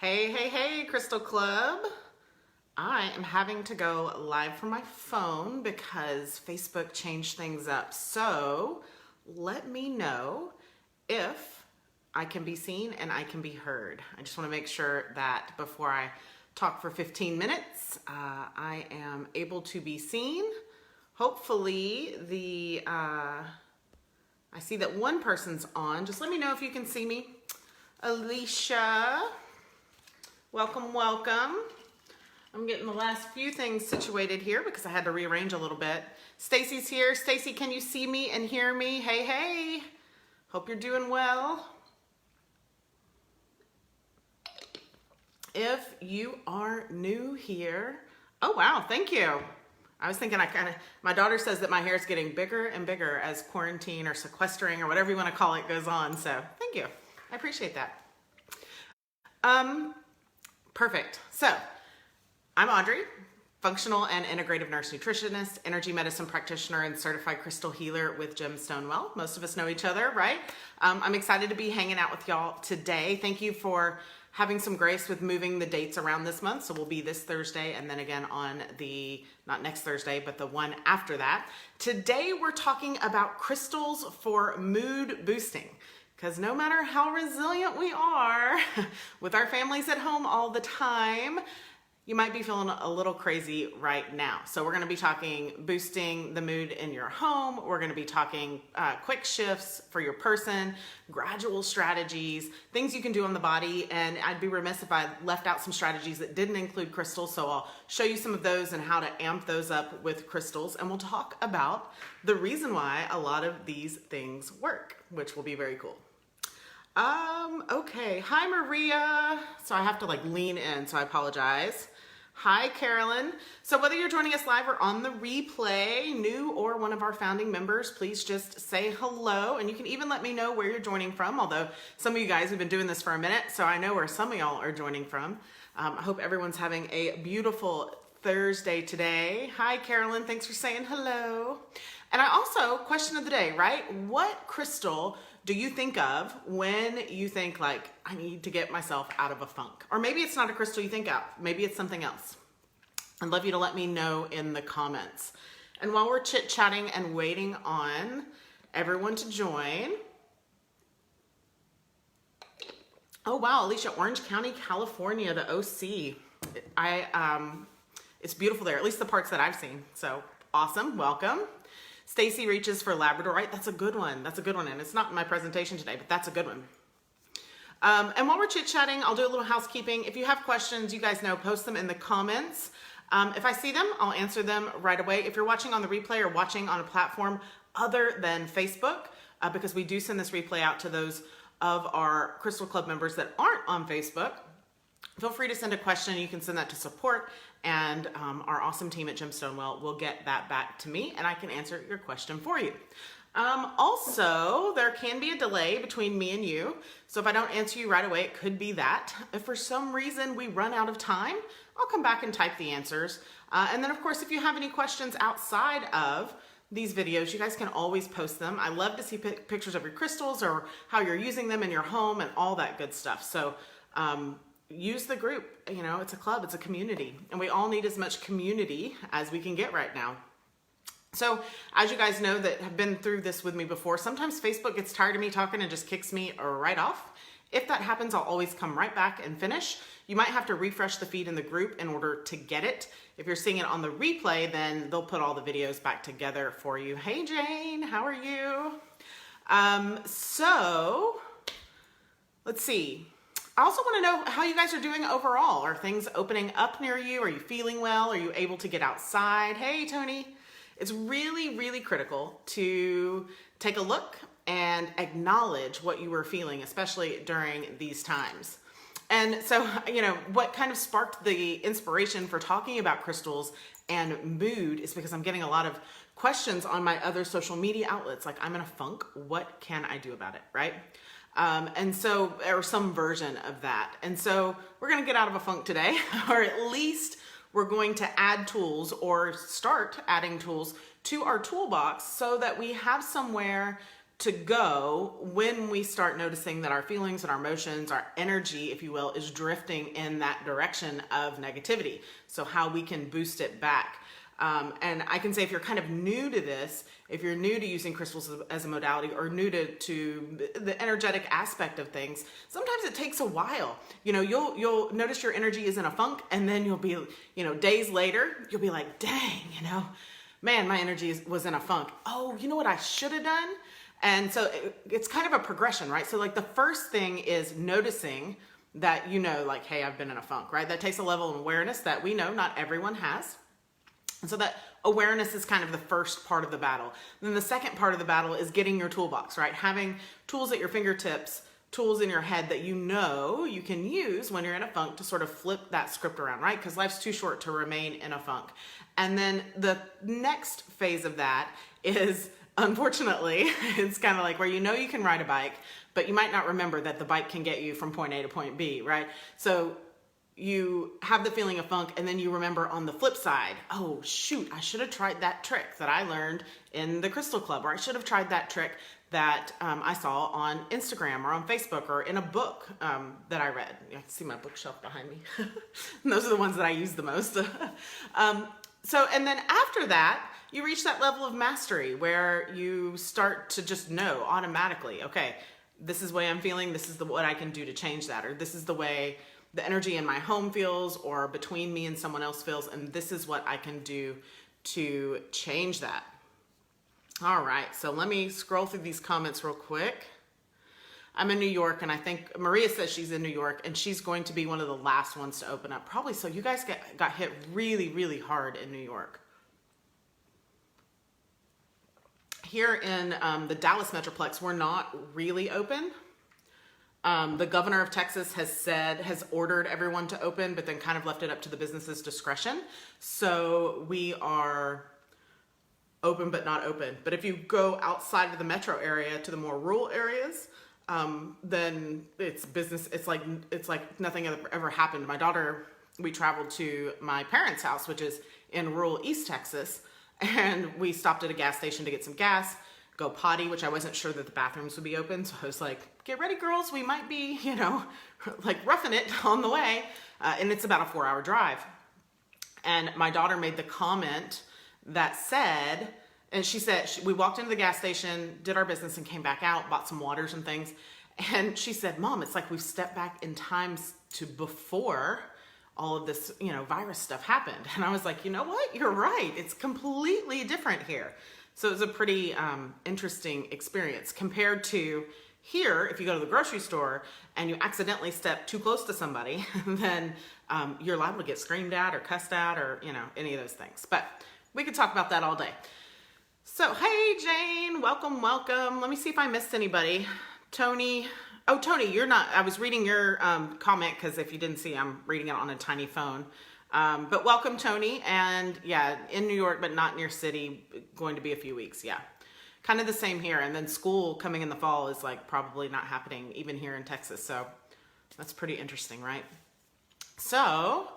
Hey, Crystal Club. I am having to go live from my phone because Facebook changed things up. So let me know if I can be seen and I can be heard. I just want to make sure that before I talk for 15 minutes, I am able to be seen. Hopefully I see that one person's on. Just let me know if you can see me. Alicia. Welcome. I'm getting the last few things situated here because I had to rearrange a little bit. Stacy's here. Stacy, can you see me and hear me? Hey. Hope you're doing well. If you are new here, oh wow, thank you. I was thinking my daughter says that my hair is getting bigger and bigger as quarantine or sequestering or whatever you want to call it goes on. So thank you. I appreciate that. Perfect. So I'm Audrey, functional and integrative nurse nutritionist, energy medicine practitioner, and certified crystal healer with Gemstone Well. Most of us know each other, right? I'm excited to be hanging out with y'all today. Thank you for having some grace with moving the dates around this month. So we'll be this Thursday and then again on not next Thursday, but the one after that. Today we're talking about crystals for mood boosting. Because no matter how resilient we are with our families at home all the time, you might be feeling a little crazy right now. So we're going to be talking boosting the mood in your home. We're going to be talking quick shifts for your person, gradual strategies, things you can do on the body. And I'd be remiss if I left out some strategies that didn't include crystals. So I'll show you some of those and how to amp those up with crystals. And we'll talk about the reason why a lot of these things work, which will be very cool. Okay. Hi, Maria. So I have to lean in, so I apologize. Hi, Carolyn. So whether you're joining us live or on the replay, new or one of our founding members, please just say hello. And you can even let me know where you're joining from, although some of you guys have been doing this for a minute, so I know where some of y'all are joining from. I hope everyone's having a beautiful Thursday today. Hi, Carolyn. Thanks for saying hello. And I also, question of the day, right? What crystal do you think of when you think I need to get myself out of a funk? Or maybe it's not a crystal you think of. Maybe it's something else. I'd love you to let me know in the comments. And while we're chit-chatting and waiting on everyone to join. Oh wow, Alicia, Orange County, California, the OC. It's beautiful there, at least the parts that I've seen. So awesome, welcome. Stacy reaches for Labrador, right? That's a good one. And it's not in my presentation today, but that's a good one. And while we're chit-chatting, I'll do a little housekeeping. If you have questions, you guys know, post them in the comments. If I see them, I'll answer them right away. If you're watching on the replay or watching on a platform other than Facebook, because we do send this replay out to those of our Crystal Club members that aren't on Facebook, feel free to send a question. You can send that to support, and our awesome team at Gemstone Well will get that back to me, and I can answer your question for you. Also, there can be a delay between me and you, so if I don't answer you right away, it could be that. If for some reason we run out of time, I'll come back and type the answers. And then, of course, if you have any questions outside of these videos, you guys can always post them. I love to see pictures of your crystals or how you're using them in your home and all that good stuff. So, use the group. It's a club, it's a community, and we all need as much community as we can get right now. So as you guys know that have been through this with me before, sometimes Facebook gets tired of me talking and just kicks me right off. If that happens, I'll always come right back and finish. You might have to refresh the feed in the group in order to get it. If you're seeing it on the replay, then they'll put all the videos back together for you. Hey Jane, how are you? So let's see. I also want to know how you guys are doing overall. Are things opening up near you? Are you feeling well? Are you able to get outside? Hey, Tony. It's really, really critical to take a look and acknowledge what you were feeling, especially during these times. And so, what kind of sparked the inspiration for talking about crystals and mood is because I'm getting a lot of questions on my other social media outlets. I'm in a funk. What can I do about it, right? And so, or some version of that. And so we're going to get out of a funk today, or at least we're going to add tools or start adding tools to our toolbox so that we have somewhere to go when we start noticing that our feelings and our emotions, our energy, if you will, is drifting in that direction of negativity. So how we can boost it back. And I can say, if you're kind of new to this, if you're new to using crystals as a modality, or new to the energetic aspect of things, sometimes it takes a while. You know, you'll notice your energy is in a funk, and then you'll be, you know, days later, you'll be like, dang, you know, man, my energy was in a funk. Oh, you know what I should have done? And so it's kind of a progression, right? So like the first thing is noticing that, you know, like, hey, I've been in a funk, right? That takes a level of awareness that we know not everyone has. And so that awareness is kind of the first part of the battle. Then the second part of the battle is getting your toolbox, right? Having tools at your fingertips, tools in your head that you know you can use when you're in a funk to sort of flip that script around, right? Because life's too short to remain in a funk. And then the next phase of that is, unfortunately, it's kind of like where you know you can ride a bike, but you might not remember that the bike can get you from point A to point B, right? So you have the feeling of funk, and then you remember on the flip side, oh shoot, I should have tried that trick that I learned in the Crystal Club, or I should have tried that trick that I saw on Instagram or on Facebook or in a book that I read. You can see my bookshelf behind me. And those are the ones that I use the most. And then after that, you reach that level of mastery where you start to just know automatically, okay, this is the way I'm feeling, this is what I can do to change that, or this is the way the energy in my home feels, or between me and someone else feels, and this is what I can do to change that. All right, so let me scroll through these comments real quick. I'm in New York, and I think Maria says she's in New York, and she's going to be one of the last ones to open up. Probably so. You guys got hit really, really hard in New York. Here in the Dallas Metroplex, we're not really open. The governor of Texas has ordered everyone to open, but then kind of left it up to the business's discretion. So we are open, but not open. But if you go outside of the metro area to the more rural areas, then it's business. It's like nothing ever happened. My daughter, we traveled to my parents' house, which is in rural East Texas, and we stopped at a gas station to get some gas, go potty, which I wasn't sure that the bathrooms would be open. So I was like, get ready, girls. We might be, you know, like roughing it on the way. And it's about a 4-hour drive. And my daughter made the comment that said, and she said, we walked into the gas station, did our business, and came back out, bought some waters and things. And she said, Mom, it's like we've stepped back in times to before all of this, you know, virus stuff happened. And I was like, you know what? You're right. It's completely different here. So it was a pretty interesting experience compared to here. If you go to the grocery store and you accidentally step too close to somebody, then you're liable to get screamed at or cussed at, or, you know, any of those things. But we could talk about that all day. So, hey, Jane, welcome. Let me see if I missed anybody. Tony. Oh, Tony, you're not. I was reading your comment because if you didn't see, I'm reading it on a tiny phone. But welcome, Tony. And yeah, in New York, but not in your city, going to be a few weeks. Yeah. Kind of the same here. And then school coming in the fall is like probably not happening even here in Texas. So that's pretty interesting, right? So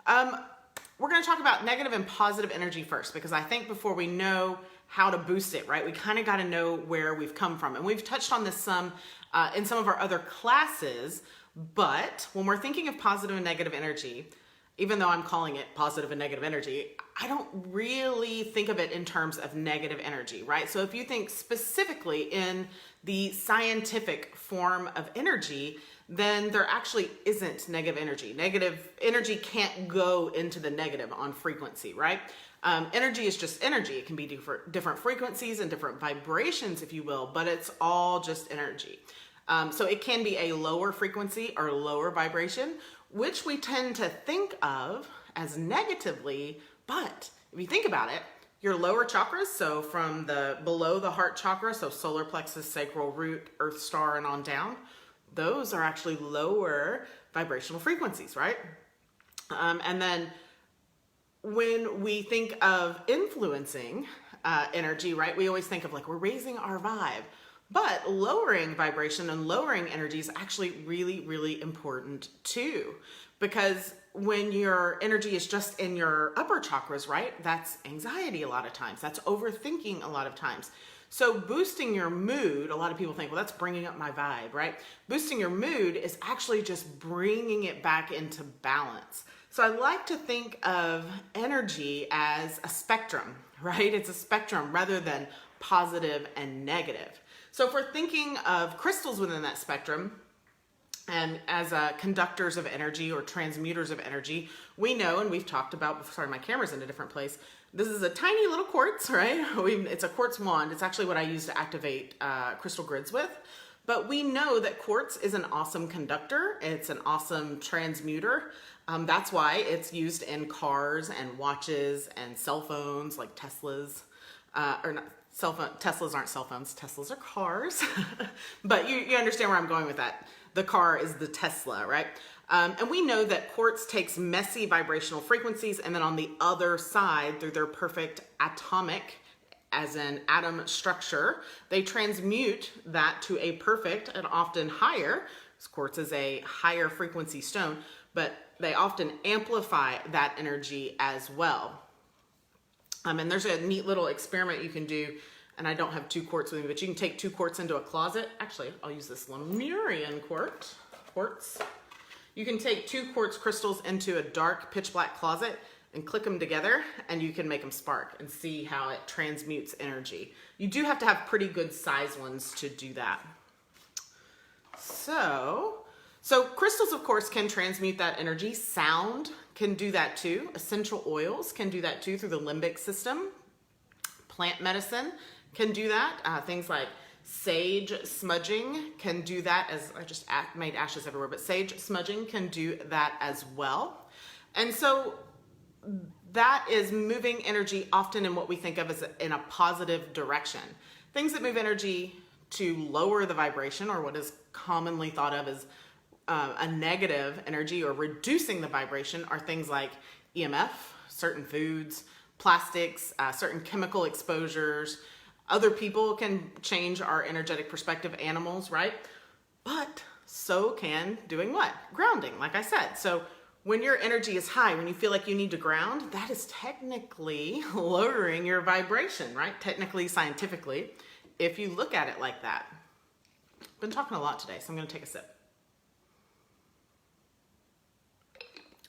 we're going to talk about negative and positive energy first, because I think before we know how to boost it, right, we kind of got to know where we've come from. And we've touched on this some in some of our other classes. But when we're thinking of positive and negative energy, even though I'm calling it positive and negative energy, I don't really think of it in terms of negative energy, right? So if you think specifically in the scientific form of energy, then there actually isn't negative energy. Negative energy can't go into the negative on frequency, right? Energy is just energy. It can be different frequencies and different vibrations, if you will, but it's all just energy. So it can be a lower frequency or lower vibration, which we tend to think of as negatively, but if you think about it, your lower chakras, so from the below the heart chakra, so solar plexus, sacral, root, earth star, and on down, those are actually lower vibrational frequencies, right? And then when we think of influencing energy, right, we always think of like we're raising our vibe. But lowering vibration and lowering energy is actually really, really important too. Because when your energy is just in your upper chakras, right, that's anxiety a lot of times. That's overthinking a lot of times. So boosting your mood, a lot of people think, well, that's bringing up my vibe, right? Boosting your mood is actually just bringing it back into balance. So I like to think of energy as a spectrum, right? It's a spectrum rather than positive and negative. So if we're thinking of crystals within that spectrum, and as conductors of energy or transmuters of energy, we know, and we've talked about, sorry, my camera's in a different place. This is a tiny little quartz, right? It's a quartz wand. It's actually what I use to activate crystal grids with. But we know that quartz is an awesome conductor. It's an awesome transmuter. That's why it's used in cars and watches and cell phones like Teslas, or not cell phone. Teslas aren't cell phones. Teslas are cars. But you understand where I'm going with that. The car is the Tesla, right? And we know that quartz takes messy vibrational frequencies, and then on the other side, through their perfect atomic, as an atom structure, they transmute that to a perfect and often higher, quartz is a higher frequency stone, but they often amplify that energy as well. And there's a neat little experiment you can do, and I don't have 2 quartz with me, but you can take 2 quartz into a closet. Actually, I'll use this Lemurian quartz. You can take 2 quartz crystals into a dark, pitch black closet and click them together, and you can make them spark and see how it transmutes energy. You do have to have pretty good size ones to do that. So crystals, of course, can transmute that energy. Sound can do that too. Essential oils can do that too through the limbic system. Plant medicine can do that. Things like sage smudging can do that, as I just made ashes everywhere, but sage smudging can do that as well. And so that is moving energy often in what we think of as in a positive direction. Things that move energy to lower the vibration, or what is commonly thought of as a negative energy or reducing the vibration, are things like EMF, certain foods, plastics, certain chemical exposures. Other people can change our energetic perspective, animals, right? But so can doing what? Grounding, like I said. So when your energy is high, when you feel like you need to ground, that is technically lowering your vibration, right? Technically, scientifically, if you look at it like that. I've been talking a lot today, so I'm going to take a sip.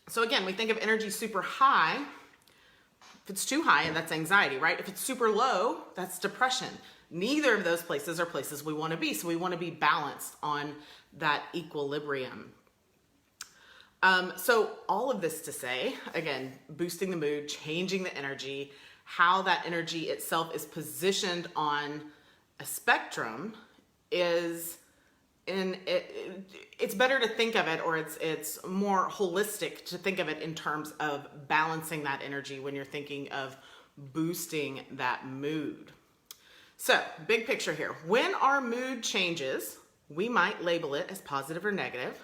So again, we think of energy super high. If it's too high, and that's anxiety, right? If it's super low, that's depression. Neither of those places are places we want to be. So we want to be balanced on that equilibrium. So all of this to say, again, boosting the mood, changing the energy, how that energy itself is positioned on a spectrum is it's better to think of it, or it's more holistic to think of it in terms of balancing that energy when you're thinking of boosting that mood. So, big picture here. When our mood changes, we might label it as positive or negative,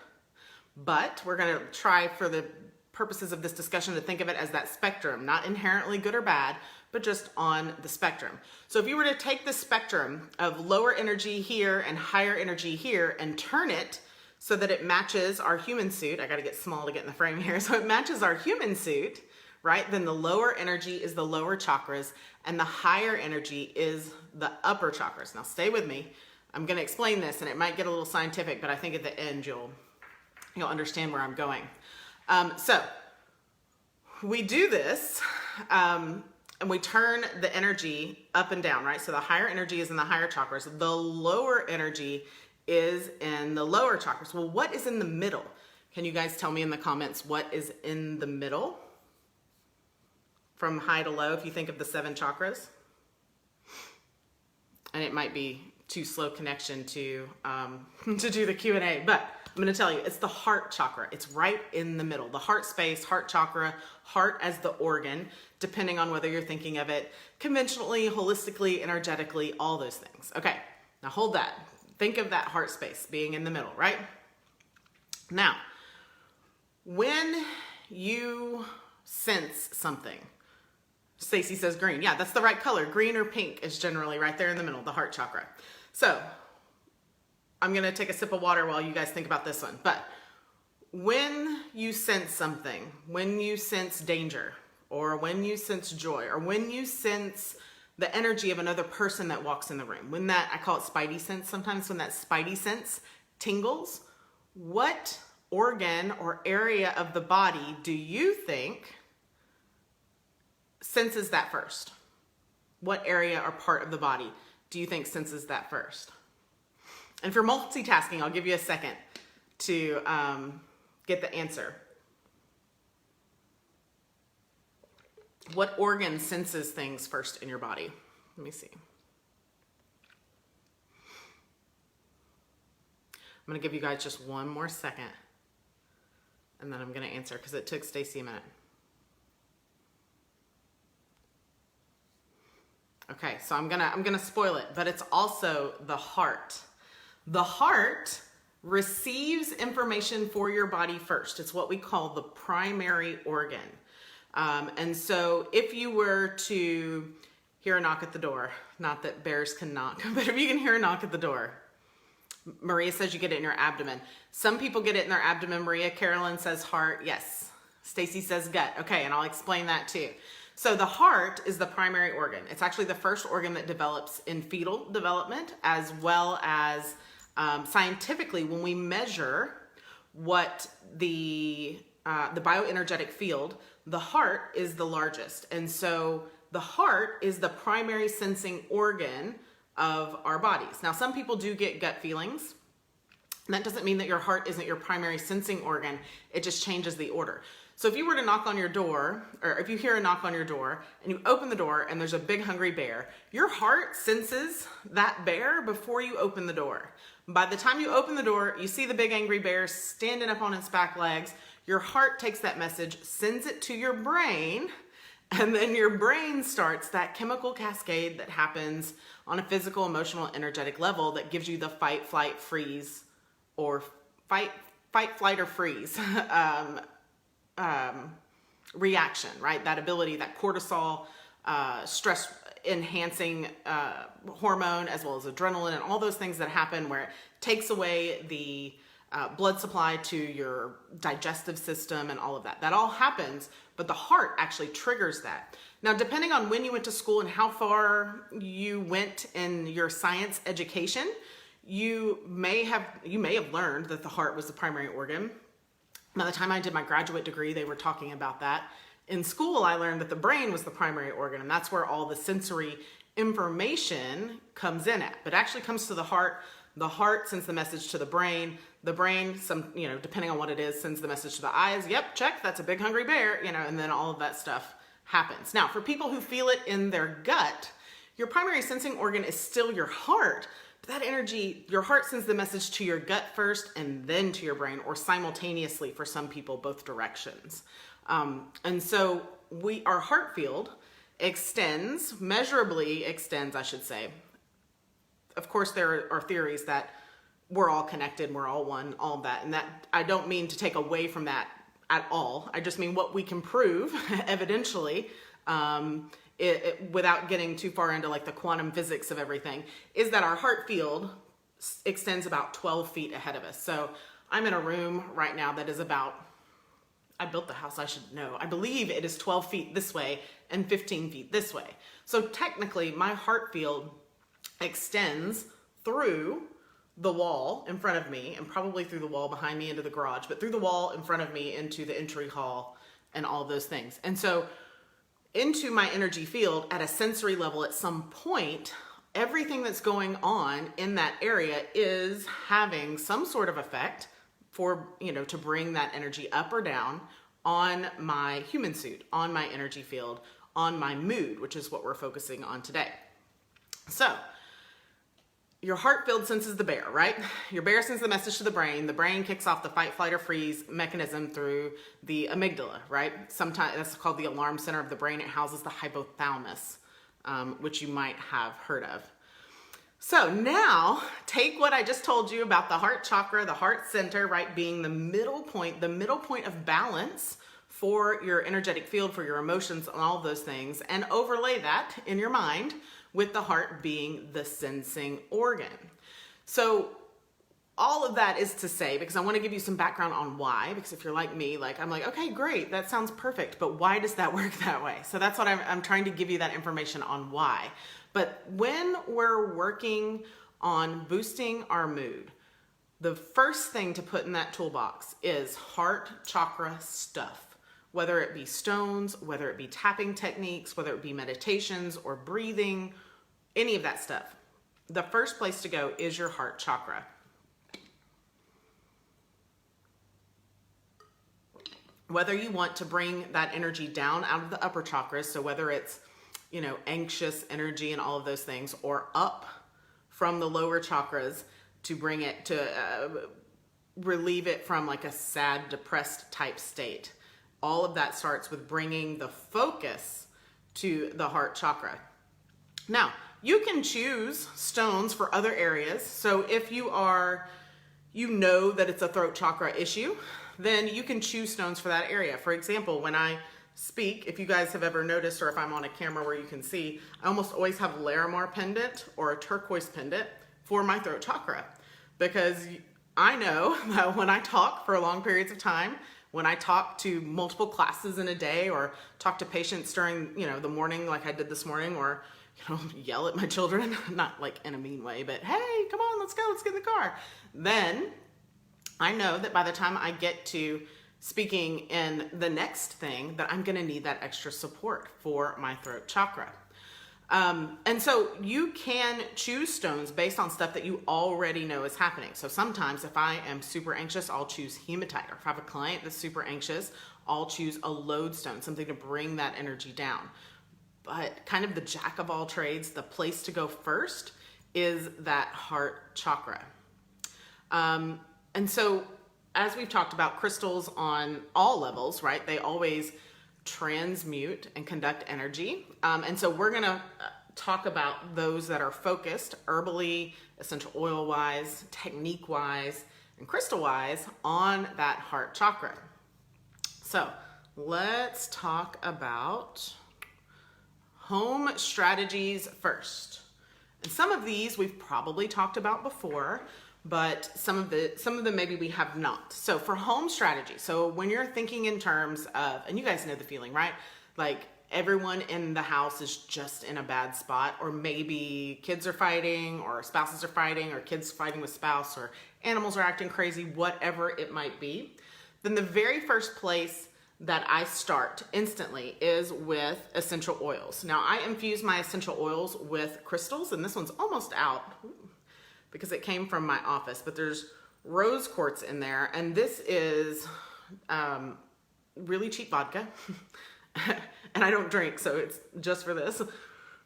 but we're going to try, for the purposes of this discussion, to think of it as that spectrum, not inherently good or bad, but just on the spectrum. So if you were to take the spectrum of lower energy here and higher energy here and turn it so that it matches our human suit, I got to get small to get in the frame here, so it matches our human suit, right? Then the lower energy is the lower chakras, and the higher energy is the upper chakras. Now stay with me. I'm going to explain this, and it might get a little scientific, but I think at the end you'll understand where I'm going. So we do this, and we turn the energy up and down, right? So the higher energy is in the higher chakras. The lower energy is in the lower chakras. Well, what is in the middle? Can you guys tell me in the comments what is in the middle? From high to low, if you think of the 7 chakras. And it might be too slow connection to do the Q&A, but I'm going to tell you, it's the heart chakra. It's right in the middle. The heart space, heart chakra, heart as the organ, depending on whether you're thinking of it conventionally, holistically, energetically, all those things. Okay, now hold that. Think of that heart space being in the middle, right? Now, when you sense something, Stacy says green. Yeah, that's the right color. Green or pink is generally right there in the middle, the heart chakra. So I'm going to take a sip of water while you guys think about this one. But when you sense something, when you sense danger, or when you sense joy, or when you sense the energy of another person that walks in the room. When that, I call it spidey sense sometimes, when that spidey sense tingles, what organ or area of the body do you think senses that first? What area or part of the body do you think senses that first? And if you're multitasking, I'll give you a second to get the answer. What organ senses things first in your body? Let me see. I'm going to give you guys just one more second, and then I'm going to answer because it took Stacy a minute. Okay, so I'm gonna spoil it, but it's also the heart. The heart receives information for your body first. It's what we call the primary organ. And so if you were to hear a knock at the door, not that bears can knock, but if you can hear a knock at the door, Maria says you get it in your abdomen. Some people get it in their abdomen. Maria Carolyn says heart. Yes. Stacy says gut. Okay, and I'll explain that too. So the heart is the primary organ. It's actually the first organ that develops in fetal development, as well as scientifically when we measure what the bioenergetic field, the heart is the largest. And so the heart is the primary sensing organ of our bodies. Now, some people do get gut feelings. And that doesn't mean that your heart isn't your primary sensing organ. It just changes the order. So if you were to knock on your door, or if you hear a knock on your door and you open the door and there's a big hungry bear, your heart senses that bear before you open the door. By the time you open the door, you see the big angry bear standing up on its back legs. Your heart takes that message, sends it to your brain, and then your brain starts that chemical cascade that happens on a physical, emotional, energetic level that gives you the fight, flight, freeze, or fight, flight, or freeze reaction, right? That ability, that cortisol, stress enhancing hormone, as well as adrenaline and all those things that happen where it takes away the blood supply to your digestive system and all of that. That all happens, but the heart actually triggers that. Now, depending on when you went to school and how far you went in your science education, you may have learned that the heart was the primary organ. By the time I did my graduate degree, they were talking about that. In school, I learned that the brain was the primary organ, and that's where all the sensory information comes in at. But it actually comes to the heart. The heart sends the message to the brain. The brain, depending on what it is, sends the message to the eyes. Yep, check, that's a big hungry bear, and then all of that stuff happens. Now, for people who feel it in their gut, your primary sensing organ is still your heart. But that energy, your heart sends the message to your gut first and then to your brain, or simultaneously for some people, both directions. And so our heart field measurably extends, I should say. Of course, there are theories that we're all connected, we're all one, all of that. And that I don't mean to take away from that at all. I just mean what we can prove evidentially, without getting too far into like the quantum physics of everything, is that our heart field extends about 12 feet ahead of us. So I'm in a room right now that is I built the house, I should know. I believe it is 12 feet this way and 15 feet this way. So technically my heart field extends through the wall in front of me and probably through the wall behind me into the garage, but through the wall in front of me into the entry hall and all those things. And so into my energy field at a sensory level at some point, everything that's going on in that area is having some sort of effect for, to bring that energy up or down on my human suit, on my energy field, on my mood, which is what we're focusing on today. So your heart field senses the bear, right? Your bear sends the message to the brain. The brain kicks off the fight, flight, or freeze mechanism through the amygdala, right? Sometimes that's called the alarm center of the brain. It houses the hypothalamus, which you might have heard of. So now take what I just told you about the heart chakra, the heart center, right, being the middle point of balance for your energetic field, for your emotions and all those things, and overlay that in your mind with the heart being the sensing organ. So all of that is to say, because I want to give you some background on why, because if you're like me, like I'm like, okay, great, that sounds perfect, but why does that work that way? So that's what I'm trying to give you that information on why. But when we're working on boosting our mood, the first thing to put in that toolbox is heart chakra stuff, whether it be stones, whether it be tapping techniques, whether it be meditations or breathing, any of that stuff. The first place to go is your heart chakra. Whether you want to bring that energy down out of the upper chakras, so whether it's, anxious energy and all of those things, or up from the lower chakras to bring it to relieve it from like a sad, depressed type state. All of that starts with bringing the focus to the heart chakra. Now, you can choose stones for other areas. So if you know that it's a throat chakra issue, then you can choose stones for that area. For example, when I speak, if you guys have ever noticed, or if I'm on a camera where you can see, I almost always have Larimar pendant or a turquoise pendant for my throat chakra, because I know that when I talk for long periods of time, when I talk to multiple classes in a day, or talk to patients during, the morning like I did this morning, or yell at my children, not like in a mean way, but hey, come on, let's go, let's get in the car. Then I know that by the time I get to speaking in the next thing, that I'm going to need that extra support for my throat chakra. And so you can choose stones based on stuff that you already know is happening. So sometimes if I am super anxious, I'll choose hematite. Or if I have a client that's super anxious, I'll choose a lodestone, something to bring that energy down. But kind of the jack of all trades, the place to go first is that heart chakra. And so as we've talked about, crystals on all levels, right? They always transmute and conduct energy. And so we're going to talk about those that are focused herbally, essential oil wise, technique wise, and crystal wise on that heart chakra. So let's talk about home strategies first. And some of these we've probably talked about before, but some of them maybe we have not. So for home strategy, so when you're thinking in terms of, and you guys know the feeling, right? Like everyone in the house is just in a bad spot, or maybe kids are fighting, or spouses are fighting, or kids fighting with spouse, or animals are acting crazy, whatever it might be. Then the very first place that I start instantly is with essential oils. Now I infuse my essential oils with crystals, and this one's almost out because it came from my office, but there's rose quartz in there, and this is really cheap vodka. And I don't drink, so it's just for this.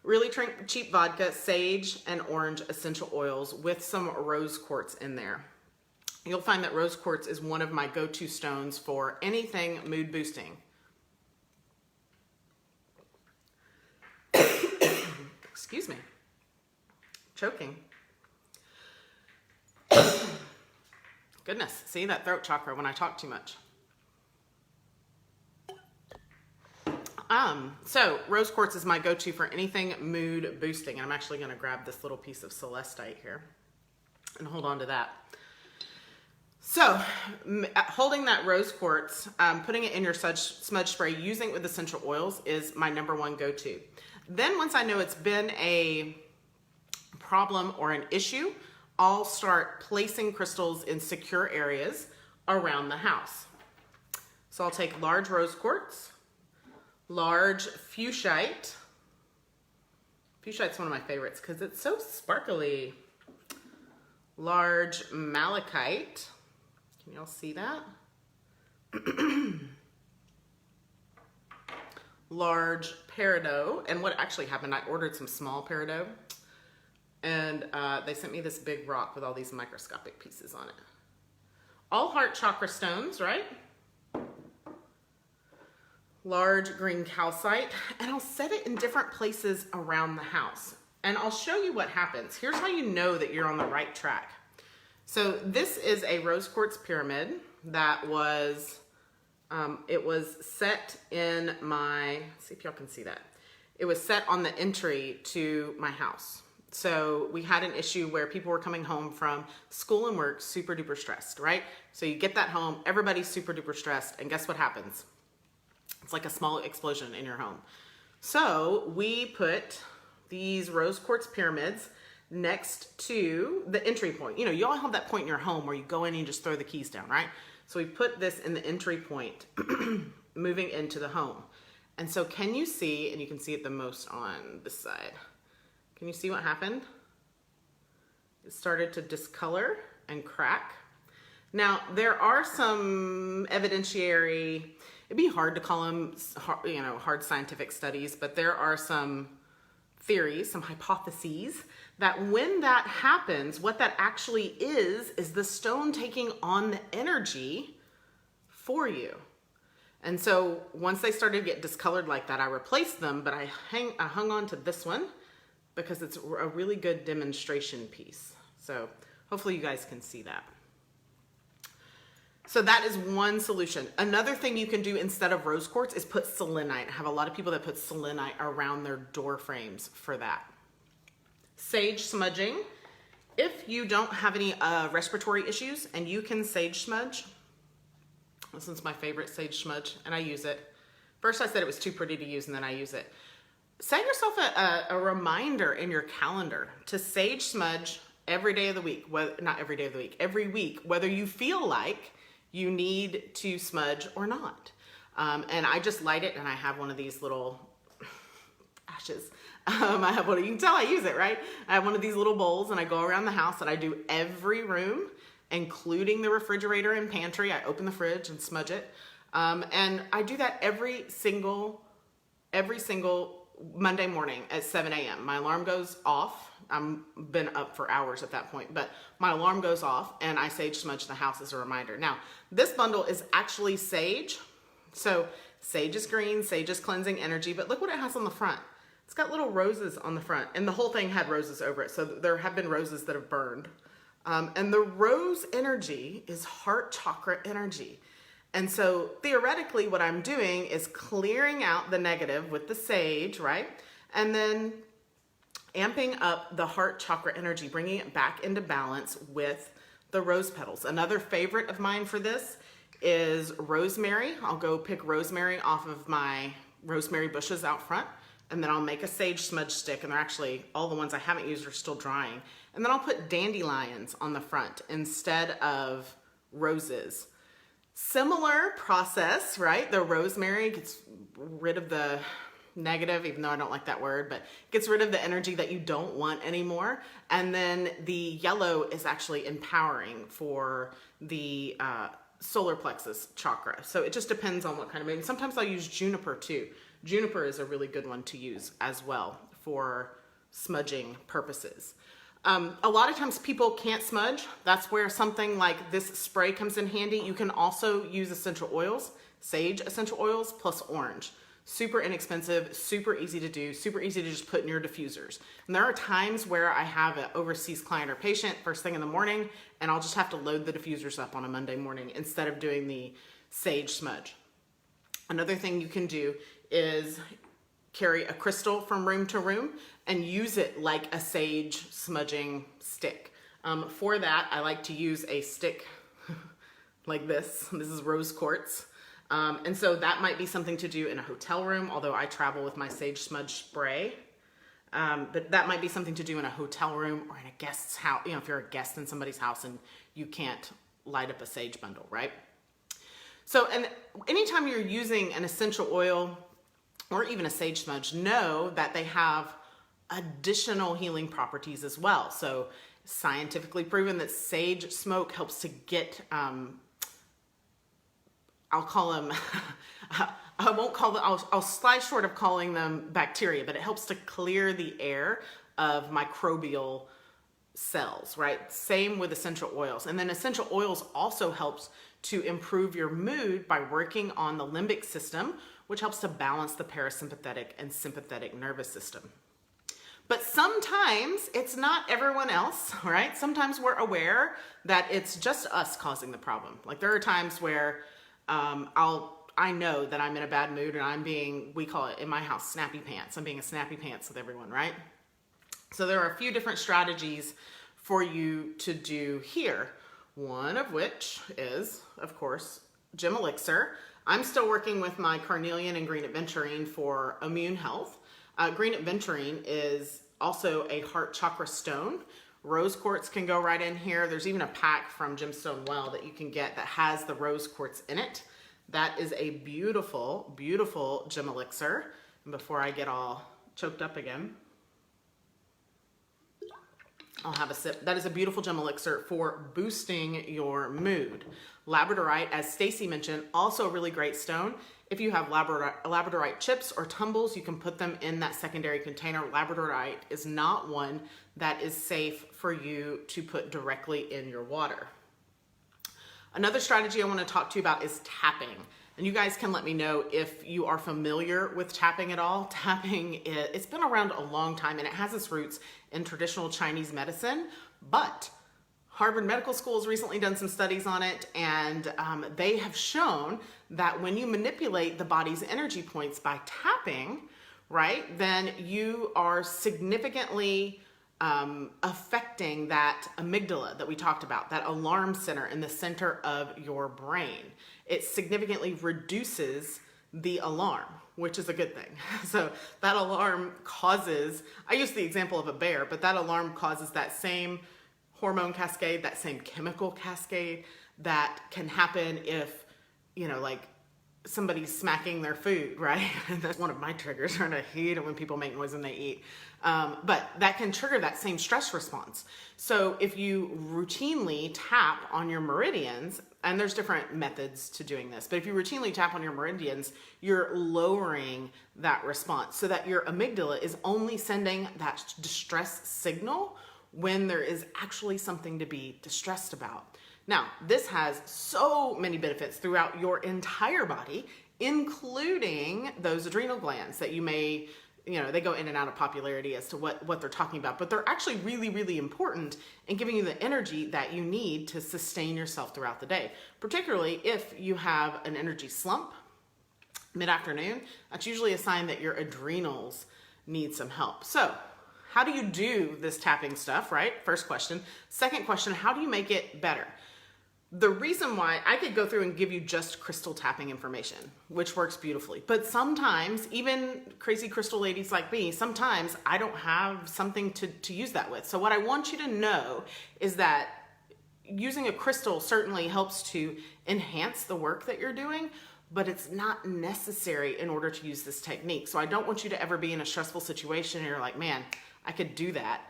Really cheap vodka, sage and orange essential oils with some rose quartz in there. You'll find that rose quartz is one of my go-to stones for anything mood boosting. Excuse me. Choking. Goodness, see that throat chakra when I talk too much. So rose quartz is my go-to for anything mood boosting. And I'm actually going to grab this little piece of celestite here and hold on to that. So holding that rose quartz, putting it in your smudge spray, using it with essential oils is my number one go-to. Then once I know it's been a problem or an issue, I'll start placing crystals in secure areas around the house. So I'll take large rose quartz, large fuchsite. Fuchsite's one of my favorites because it's so sparkly. Large malachite. Can y'all see that? Large peridot. And what actually happened, I ordered some small peridot, and they sent me this big rock with all these microscopic pieces on it. All heart chakra stones, right? Large green calcite, and I'll set it in different places around the house. And I'll show you what happens. Here's how you know that you're on the right track. So this is a rose quartz pyramid that was, it was set in my, let's see if y'all can see that. It was set on the entry to my house. So we had an issue where people were coming home from school and work super duper stressed, right? So you get that home, everybody's super duper stressed, and guess what happens? It's like a small explosion in your home. So we put these rose quartz pyramids next to the entry point. You know, you all have that point in your home where you go in and you just throw the keys down, right? So we put this in the entry point moving into the home. And so can you see, and you can see it the most on this side, can you see what happened? It started to discolor and crack. Now, there are some evidentiary, it'd be hard to call them, you know, hard scientific studies, but there are some theories, some hypotheses that when that happens, what that actually is the stone taking on the energy for you. And so once they started to get discolored like that, I replaced them, but I hung on to this one because it's a really good demonstration piece. So hopefully you guys can see that. So that is one solution. Another thing you can do instead of rose quartz is put selenite. I have a lot of people that put selenite around their door frames for that. Sage smudging. If you don't have any respiratory issues and you can sage smudge, this is my favorite sage smudge and I use it. First I said it was too pretty to use and then I use it. Set yourself a reminder in your calendar to sage smudge every day of the week. Well, not every day of the week, every week, whether you feel like you need to smudge or not. And I just light it and I have one of these little ashes. I have one, you can tell I use it, right? I have one of these little bowls and I go around the house and I do every room, including the refrigerator and pantry. I open the fridge and smudge it. And I do that every single Monday morning at 7 a.m. My alarm goes off. I've been up for hours at that point, but my alarm goes off and I sage smudge the house as a reminder. Now, this bundle is actually sage. So sage is green, sage is cleansing energy, but look what it has on the front. It's got little roses on the front and the whole thing had roses over it. So there have been roses that have burned. And the rose energy is heart chakra energy. And so theoretically what I'm doing is clearing out the negative with the sage, right? And then amping up the heart chakra energy, bringing it back into balance with the rose petals. Another favorite of mine for this is rosemary. I'll go pick rosemary off of my rosemary bushes out front, and then I'll make a sage smudge stick, and they're actually, all the ones I haven't used are still drying. And then I'll put dandelions on the front instead of roses. Similar process, right? The rosemary gets rid of the negative, even though I don't like that word, but gets rid of the energy that you don't want anymore. And then the yellow is actually empowering for the solar plexus chakra. So it just depends on what kind of, maybe sometimes I'll use juniper too. Juniper is a really good one to use as well for smudging purposes. A lot of times people can't smudge. That's where something like this spray comes in handy. You can also use essential oils, sage essential oils plus orange. Super inexpensive, super easy to do, super easy to just put in your diffusers. And there are times where I have an overseas client or patient first thing in the morning, and I'll just have to load the diffusers up on a Monday morning instead of doing the sage smudge. Another thing you can do is carry a crystal from room to room and use it like a sage smudging stick. For that, I like to use a stick like this. This is rose quartz. And so that might be something to do in a hotel room, although I travel with my sage smudge spray. But that might be something to do in a hotel room or in a guest's house, you know, if you're a guest in somebody's house and you can't light up a sage bundle, right? So, and anytime you're using an essential oil or even a sage smudge, know that they have additional healing properties as well. So scientifically proven that sage smoke helps to get, I'll call them, I won't call them, I'll slide short of calling them bacteria, but it helps to clear the air of microbial cells, right? Same with essential oils. And then essential oils also helps to improve your mood by working on the limbic system, which helps to balance the parasympathetic and sympathetic nervous system. But sometimes it's not everyone else, right? Sometimes we're aware that it's just us causing the problem. Like there are times where I know that I'm in a bad mood and I'm being, we call it in my house, snappy pants. I'm being a snappy pants with everyone, right? So there are a few different strategies for you to do here. One of which is, of course, Gem Elixir. I'm still working with my carnelian and green aventurine for immune health. Green aventurine is also a heart chakra stone. Rose quartz can go right in here. There's even a pack from Gemstone Well that you can get that has the rose quartz in it. That is a beautiful, beautiful Gem Elixir. And before I get all choked up again, I'll have a sip. That is a beautiful Gem Elixir for boosting your mood. Labradorite, as Stacy mentioned, also a really great stone. If you have labradorite chips or tumbles, you can put them in that secondary container. Labradorite is not one that is safe for you to put directly in your water. Another strategy I want to talk to you about is tapping. And you guys can let me know if you are familiar with tapping at all. Tapping, it's been around a long time and it has its roots in traditional Chinese medicine, but Harvard Medical School has recently done some studies on it, and they have shown that when you manipulate the body's energy points by tapping, right, then you are significantly affecting that amygdala that we talked about, that alarm center in the center of your brain. It significantly reduces the alarm, which is a good thing. So that alarm causes, I use the example of a bear, but that alarm causes that same hormone cascade, that same chemical cascade that can happen if, you know, like somebody's smacking their food, right? That's one of my triggers, and I hate it when people make noise when they eat. But that can trigger that same stress response. So if you routinely tap on your meridians, and there's different methods to doing this, but if you routinely tap on your meridians, you're lowering that response so that your amygdala is only sending that distress signal when there is actually something to be distressed about. Now, this has so many benefits throughout your entire body, including those adrenal glands that you may, you know, they go in and out of popularity as to what they're talking about, but they're actually really, really important in giving you the energy that you need to sustain yourself throughout the day, particularly if you have an energy slump mid-afternoon. That's usually a sign that your adrenals need some help. So how do you do this tapping stuff, right? First question. Second question, how do you make it better? The reason why I could go through and give you just crystal tapping information, which works beautifully, but sometimes even crazy crystal ladies like me, sometimes I don't have something to use that with. So what I want you to know is that using a crystal certainly helps to enhance the work that you're doing, but it's not necessary in order to use this technique. So I don't want you to ever be in a stressful situation and you're like, man, I could do that,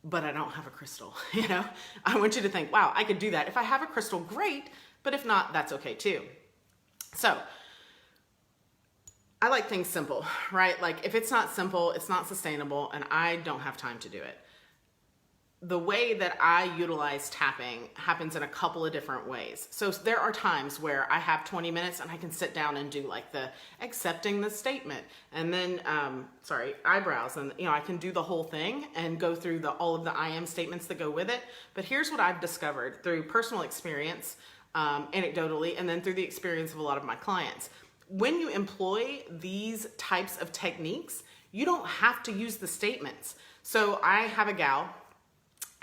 but I don't have a crystal, you know? I want you to think, wow, I could do that. If I have a crystal, great, but if not, that's okay too. So I like things simple, right? Like if it's not simple, it's not sustainable, and I don't have time to do it. The way that I utilize tapping happens in a couple of different ways. So there are times where I have 20 minutes and I can sit down and do like the accepting the statement and then, eyebrows. And, you know, I can do the whole thing and go through all of the I am statements that go with it. But here's what I've discovered through personal experience, anecdotally, and then through the experience of a lot of my clients. When you employ these types of techniques, you don't have to use the statements. So I have a gal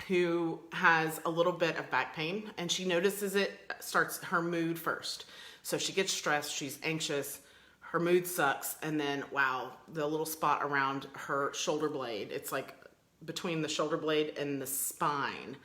who has a little bit of back pain, and she notices it starts her mood first. So she gets stressed, she's anxious, her mood sucks, and then, wow, the little spot around her shoulder blade, it's like between the shoulder blade and the spine,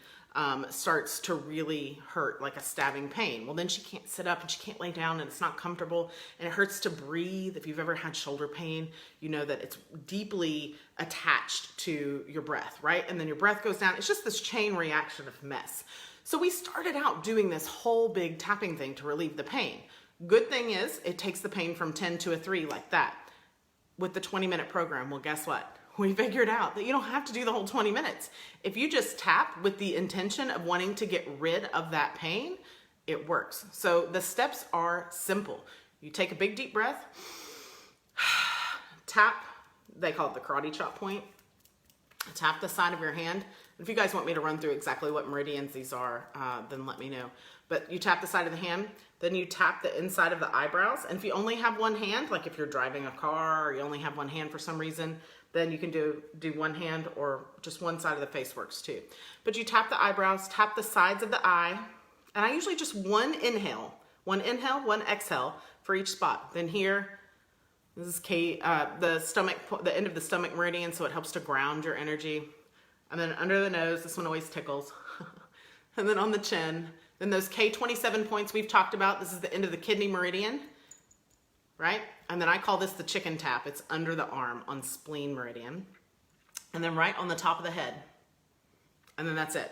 starts to really hurt, like a stabbing pain. Well, then she can't sit up and she can't lay down and it's not comfortable and it hurts to breathe. If you've ever had shoulder pain, you know that it's deeply attached to your breath, right? And then your breath goes down. It's just this chain reaction of mess. So we started out doing this whole big tapping thing to relieve the pain. Good thing is it takes the pain from 10 to a 3 like that. With the 20-minute program, well, guess what? We figured out that you don't have to do the whole 20 minutes. If you just tap with the intention of wanting to get rid of that pain, it works. So the steps are simple. You take a big deep breath, tap, they call it the karate chop point, tap the side of your hand. If you guys want me to run through exactly what meridians these are, then let me know. but you tap the side of the hand, then you tap the inside of the eyebrows. And if you only have one hand, like if you're driving a car or you only have one hand for some reason, then you can do one hand, or just one side of the face works too. But you tap the eyebrows, tap the sides of the eye, and I usually just one inhale, one exhale for each spot. Then here, this is the stomach, the end of the stomach meridian, so it helps to ground your energy. And then under the nose, this one always tickles. And then on the chin, then those K27 points we've talked about, this is the end of the kidney meridian, right? And then I call this the chicken tap. It's under the arm on spleen meridian. And then right on the top of the head. And then that's it.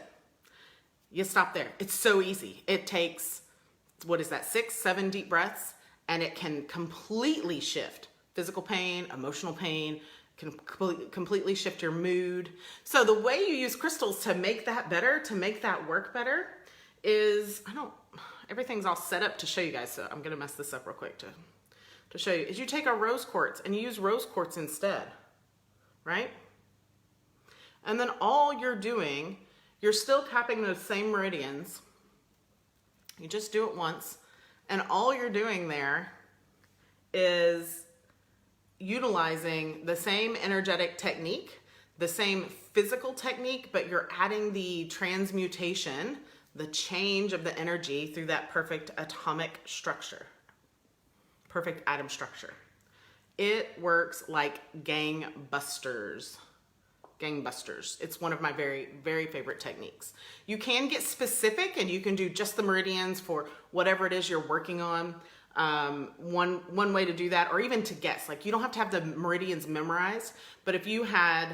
You stop there. It's so easy. It takes, what is that, 6, 7 deep breaths, and it can completely shift physical pain, emotional pain, can completely shift your mood. So the way you use crystals to make that better, to make that work better, is, everything's all set up to show you guys, so I'm gonna mess this up real quick to show you, is you take a rose quartz and you use rose quartz instead, right? And then all you're doing, you're still tapping those same meridians. You just do it once, and all you're doing there is utilizing the same energetic technique, the same physical technique, but you're adding the transmutation, the change of the energy through that perfect atomic structure, perfect atom structure. It works like gangbusters. Gangbusters. It's one of my very, very favorite techniques. You can get specific and you can do just the meridians for whatever it is you're working on. One way to do that, or even to guess, like you don't have to have the meridians memorized, but if you had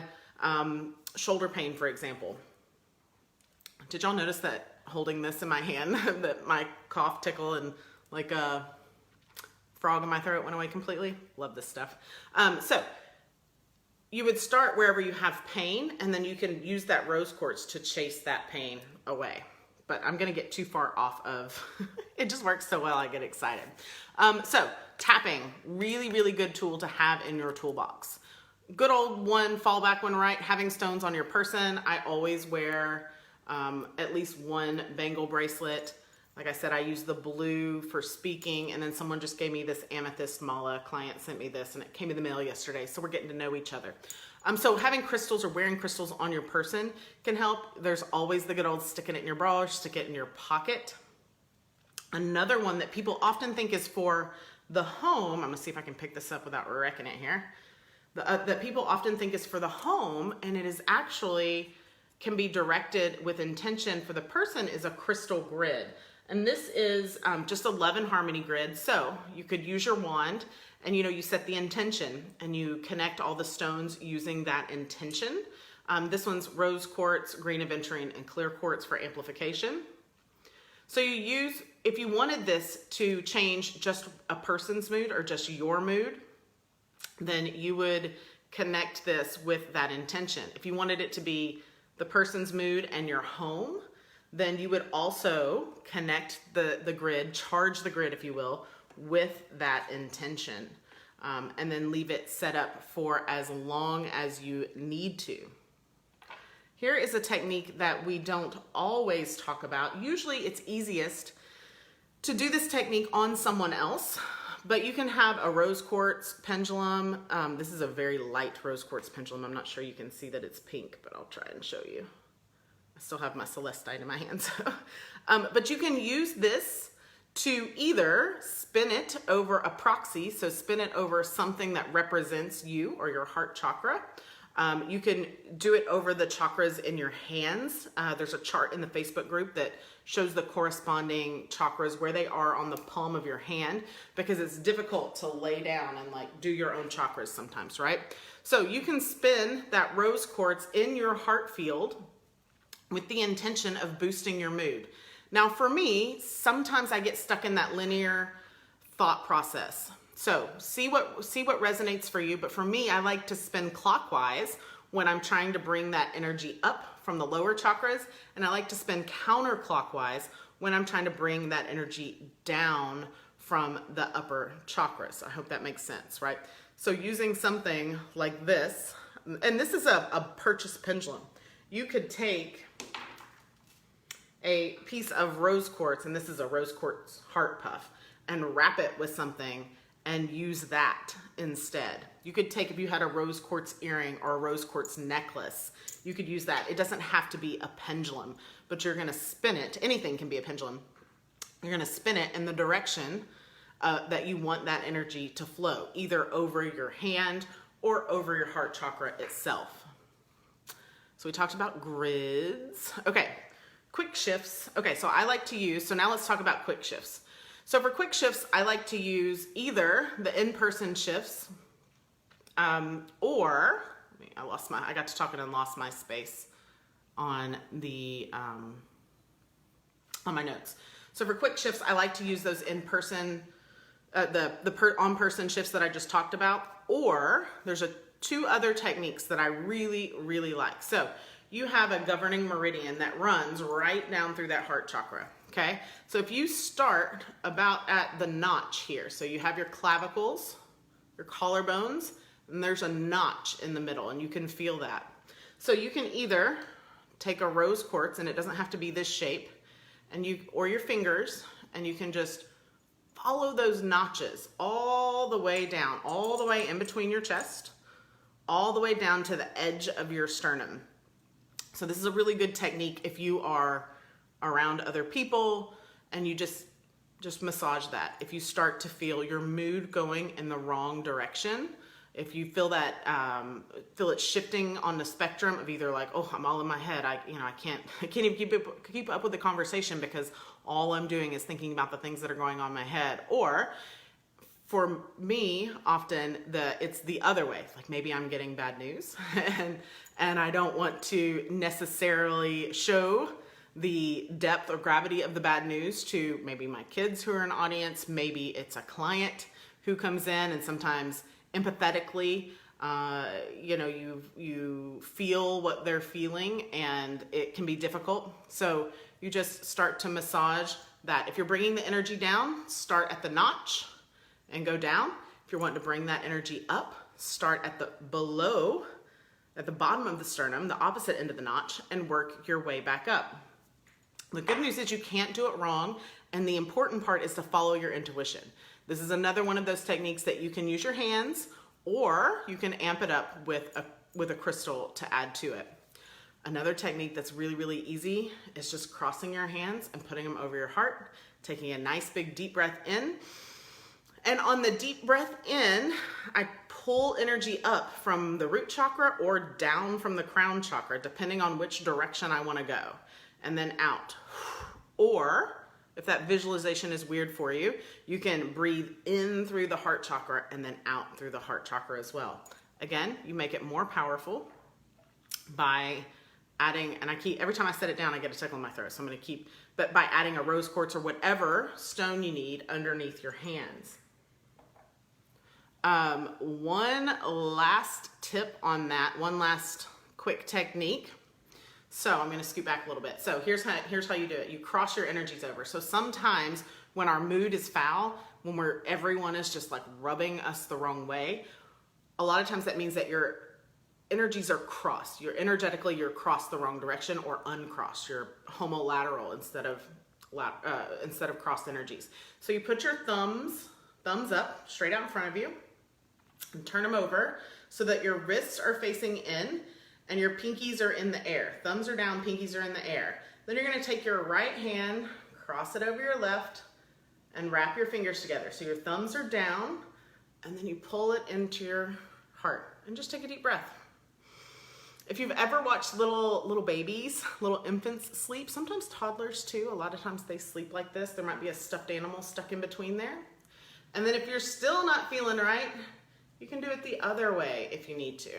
shoulder pain, for example, did y'all notice that holding this in my hand, that my cough, tickle, and like a frog in my throat went away completely? Love this stuff. So you would start wherever you have pain, and then you can use that rose quartz to chase that pain away. But I'm gonna get too far off of, it just works so well, I get excited. So tapping, really, really good tool to have in your toolbox. Good old one, fallback one, right? Having stones on your person. I always wear at least one bangle bracelet. Like I said, I use the blue for speaking, and then someone just gave me this amethyst mala. A client sent me this, and it came in the mail yesterday, so we're getting to know each other. So having crystals or wearing crystals on your person can help. There's always the good old sticking it in your bra or stick it in your pocket. Another one that people often think is for the home, I'm gonna see if I can pick this up without wrecking it here, that people often think is for the home, and it is actually, can be directed with intention for the person, is a crystal grid. And this is just a love and harmony grid. So you could use your wand and you set the intention and you connect all the stones using that intention. This one's rose quartz, green aventurine, and clear quartz for amplification. So you use, if you wanted this to change just a person's mood or just your mood, then you would connect this with that intention. If you wanted it to be the person's mood and your home, then you would also connect the grid, charge the grid, if you will, with that intention, and then leave it set up for as long as you need to. Here is a technique that we don't always talk about. Usually it's easiest to do this technique on someone else, but you can have a rose quartz pendulum. This is a very light rose quartz pendulum. I'm not sure you can see that it's pink, but I'll try and show you. I still have my celestite in my hands. But you can use this to either spin it over a proxy, so spin it over something that represents you or your heart chakra. You can do it over the chakras in your hands. There's a chart in the Facebook group that shows the corresponding chakras, where they are on the palm of your hand, because it's difficult to lay down and like do your own chakras sometimes, right? So you can spin that rose quartz in your heart field with the intention of boosting your mood. Now for me, sometimes I get stuck in that linear thought process. So see what resonates for you, but for me, I like to spin clockwise when I'm trying to bring that energy up from the lower chakras, and I like to spin counterclockwise when I'm trying to bring that energy down from the upper chakras. I hope that makes sense, right? So using something like this, and this is a purchase pendulum. You could take a piece of rose quartz, and this is a rose quartz heart puff, and wrap it with something and use that instead. You could take, if you had a rose quartz earring or a rose quartz necklace, you could use that. It doesn't have to be a pendulum, but you're gonna spin it. Anything can be a pendulum. You're gonna spin it in the direction that you want that energy to flow, either over your hand or over your heart chakra itself. So we talked about grids. Okay, quick shifts. Okay, so I like to use, so now let's talk about quick shifts. So for quick shifts, I like to use either the in-person shifts or, I got to talking and lost my space on the, on my notes. So for quick shifts, I like to use those in-person, on-person shifts that I just talked about, or there's two other techniques that I really, really like. So you have a governing meridian that runs right down through that heart chakra. Okay, so if you start about at the notch here, so you have your clavicles, your collarbones, and there's a notch in the middle, and you can feel that. So you can either take a rose quartz, and it doesn't have to be this shape, and or your fingers, and you can just follow those notches all the way down, all the way in between your chest, all the way down to the edge of your sternum. So this is a really good technique if you are around other people and you just massage that. If you start to feel your mood going in the wrong direction, if you feel that, feel it shifting on the spectrum of either like, oh, I'm all in my head, I can't even keep up with the conversation because all I'm doing is thinking about the things that are going on in my head. Or for me, often it's the other way. Like maybe I'm getting bad news and I don't want to necessarily show the depth or gravity of the bad news to maybe my kids who are an audience, maybe it's a client who comes in, and sometimes empathetically, you feel what they're feeling and it can be difficult. So you just start to massage that. If you're bringing the energy down, start at the notch and go down. If you're wanting to bring that energy up, start at the bottom of the sternum, the opposite end of the notch, and work your way back up. The good news is you can't do it wrong, and the important part is to follow your intuition. This is another one of those techniques that you can use your hands, or you can amp it up with a crystal to add to it. Another technique that's really, really easy is just crossing your hands and putting them over your heart, taking a nice big deep breath in. And on the deep breath in, I pull energy up from the root chakra or down from the crown chakra, depending on which direction I want to go, and then out. Or if that visualization is weird for you, you can breathe in through the heart chakra and then out through the heart chakra as well. Again, you make it more powerful by adding, and every time I set it down, I get a tickle in my throat, so I'm going to but by adding a rose quartz or whatever stone you need underneath your hands. One last tip on that, one last quick technique. So I'm going to scoot back a little bit. So here's how you do it. You cross your energies over. So sometimes when our mood is foul, when everyone is just like rubbing us the wrong way, a lot of times that means that your energies are crossed. You're crossed the wrong direction or uncrossed. You're homolateral instead of crossed energies. So you put your thumbs up straight out in front of you and turn them over so that your wrists are facing in and your pinkies are in the air. Thumbs are down, pinkies are in the air. Then you're going to take your right hand, cross it over your left, and wrap your fingers together. So your thumbs are down, and then you pull it into your heart. And just take a deep breath. If you've ever watched little babies, little infants sleep, sometimes toddlers too, a lot of times they sleep like this. There might be a stuffed animal stuck in between there. And then if you're still not feeling right, you can do it the other way if you need to,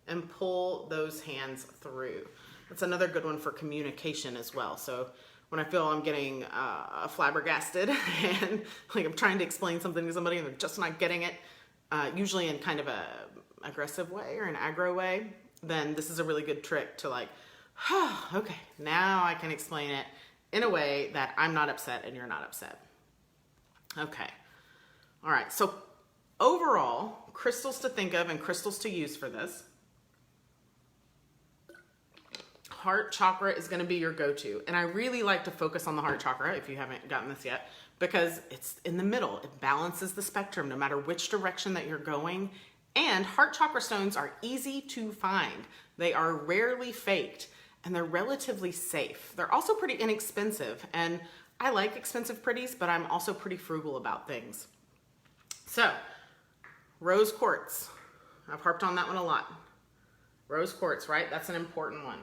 and pull those hands through. That's another good one for communication as well. So when I feel I'm getting flabbergasted and like I'm trying to explain something to somebody and they're just not getting it, usually in kind of a aggressive way or an aggro way, then this is a really good trick to like, okay, now I can explain it in a way that I'm not upset and you're not upset. Okay. All right. So overall, crystals to think of and crystals to use for this. heart chakra is going to be your go-to. And I really like to focus on the heart chakra, if you haven't gotten this yet, because it's in the middle. It balances the spectrum no matter which direction that you're going. And heart chakra stones are easy to find. They are rarely faked, and they're relatively safe. They're also pretty inexpensive, and I like expensive pretties, but I'm also pretty frugal about things. So, rose quartz. I've harped on that one a lot. Rose quartz, right? That's an important one.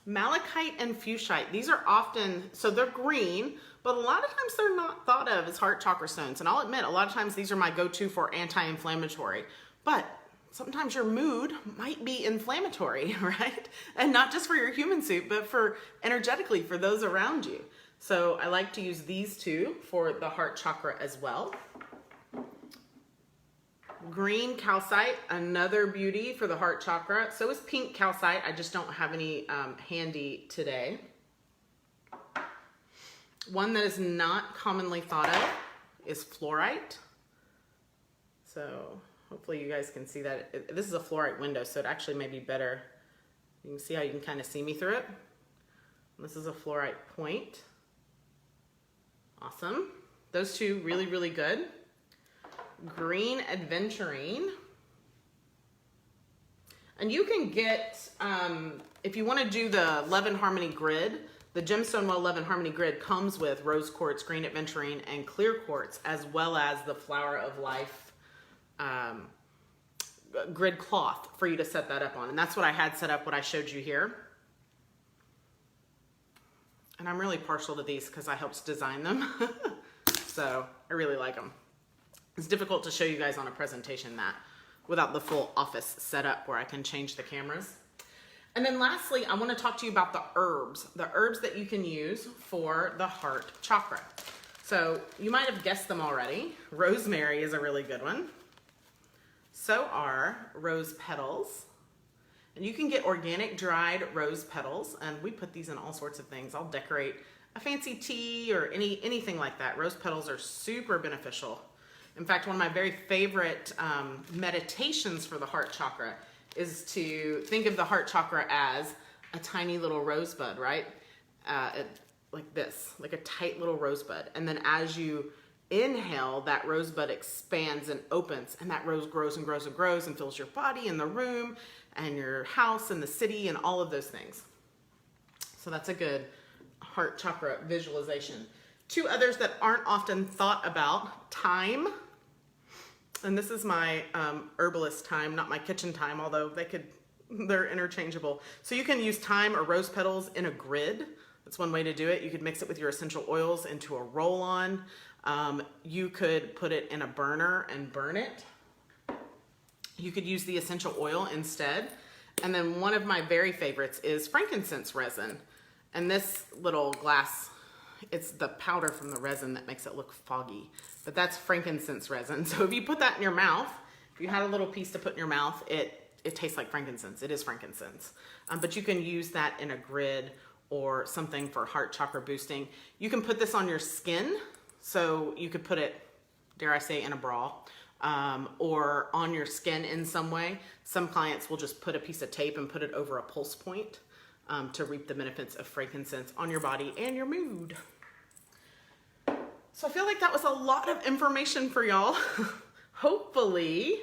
Malachite and fuchsite. These are often, so they're green, but a lot of times they're not thought of as heart chakra stones. And I'll admit, a lot of times these are my go-to for anti-inflammatory. But sometimes your mood might be inflammatory, right? And not just for your human suit, but for energetically for those around you. So I like to use these two for the heart chakra as well. Green calcite, another beauty for the heart chakra. So is pink calcite. I just don't have any handy today. One that is not commonly thought of is fluorite. So hopefully you guys can see that. This is a fluorite window, so it actually may be better. You can see how you can kind of see me through it. This is a fluorite point. Awesome. Those two really, really good. Green aventurine. And you can get, if you want to do the Love and Harmony grid, the Gemstone Well Love and Harmony grid comes with rose quartz, green aventurine, and clear quartz, as well as the Flower of Life grid cloth for you to set that up on. And that's what I had set up, what I showed you here. And I'm really partial to these because I helped design them. So I really like them. It's difficult to show you guys on a presentation that without the full office set up where I can change the cameras. And then lastly, I want to talk to you about the herbs that you can use for the heart chakra. So you might have guessed them already. Rosemary is a really good one. So are rose petals. And you can get organic dried rose petals, and we put these in all sorts of things. I'll decorate a fancy tea or anything like that. Rose petals are super beneficial. In fact, one of my very favorite meditations for the heart chakra is to think of the heart chakra as a tiny little rosebud, right? Like this, like a tight little rosebud. And then as you inhale, that rosebud expands and opens, and that rose grows and grows and grows and fills your body and the room and your house and the city and all of those things. So that's a good heart chakra visualization. Two others that aren't often thought about, thyme. And this is my herbalist thyme, not my kitchen thyme, although they're interchangeable. So you can use thyme or rose petals in a grid. That's one way to do it. You could mix it with your essential oils into a roll-on. You could put it in a burner and burn it. You could use the essential oil instead. And then one of my very favorites is frankincense resin. And this little glass, it's the powder from the resin that makes it look foggy. But that's frankincense resin. So if you put that in your mouth, if you had a little piece to put in your mouth, it tastes like frankincense. It is frankincense. But you can use that in a grid or something for heart chakra boosting. You can put this on your skin. So you could put it, dare I say, in a bra, or on your skin in some way. Some clients will just put a piece of tape and put it over a pulse point to reap the benefits of frankincense on your body and your mood. So I feel like that was a lot of information for y'all. Hopefully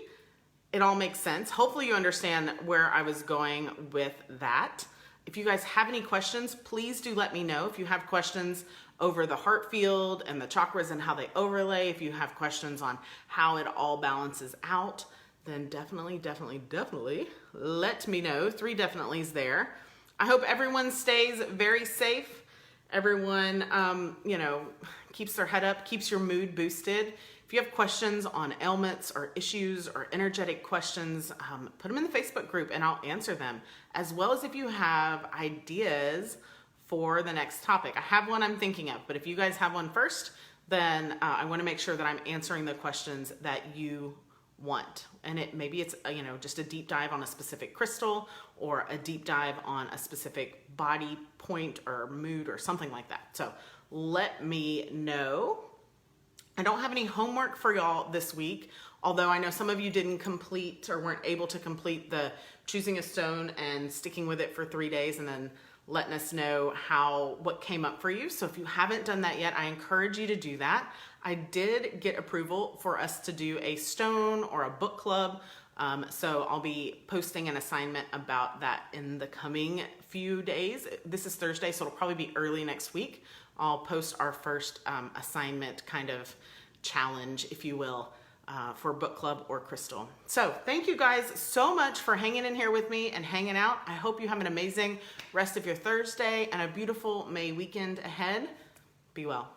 it all makes sense. Hopefully you understand where I was going with that. If you guys have any questions, please do let me know. If you have questions over the heart field and the chakras and how they overlay, if you have questions on how it all balances out, then definitely let me know. 3 definitelys there. I hope everyone stays very safe. Everyone, keeps their head up, keeps your mood boosted. If you have questions on ailments or issues or energetic questions, put them in the Facebook group and I'll answer them. As well as if you have ideas for the next topic. I have one I'm thinking of, but if you guys have one first, then I want to make sure that I'm answering the questions that you want. And maybe it's just a deep dive on a specific crystal or a deep dive on a specific body point or mood or something like that. So let me know. I don't have any homework for y'all this week, although I know some of you didn't complete or weren't able to complete the choosing a stone and sticking with it for 3 days and then letting us know what came up for you. So if you haven't done that yet, I encourage you to do that. I did get approval for us to do a stone or a book club. So I'll be posting an assignment about that in the coming few days. This is Thursday, so it'll probably be early next week. I'll post our first assignment kind of challenge, if you will, for book club or crystal. So thank you guys so much for hanging in here with me and hanging out. I hope you have an amazing rest of your Thursday and a beautiful May weekend ahead. Be well.